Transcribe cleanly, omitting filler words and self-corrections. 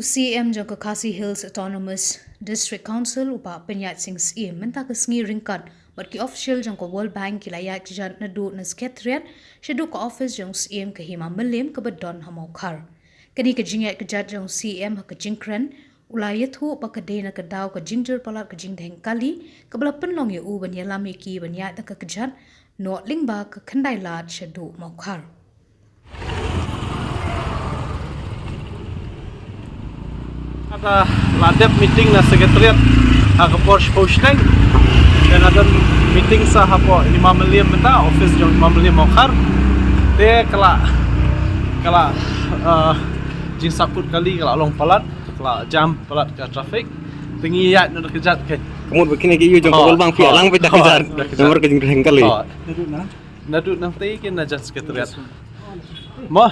UCM jang ke Khasi Hills Autonomous District Council upa penyat sing CM menta ke sengi Ryngkat but ki official jang ko World Bank ki Iaid Kjat Naduh na Secretariat Shaduh ko Ophis jang CM ke Hima Mylliem ke bedon hamau khar kani ke jingat Kjat jang CM ke jingkran ulayat hu pa ke dena ke daw ke jingjer palat ke jingdeng kali ke bela penlong ye u ban yalami ki banyat ke Kjat no lingba ke khandai lat Shaduh mau khar Ada ladep meeting na Secretariat aga Porsche Posting dan ada meeting sa hapo ni Mylliem meta office jong Mylliem mokhar te kala jing saput kali kala long palat kala jam palat ke traffic tengi Iaid na Kjat ke kemudian begini ki jong kol bang pia lang pita Kjat nomor ke jing kali Naduh nang te ke na Secretariat mo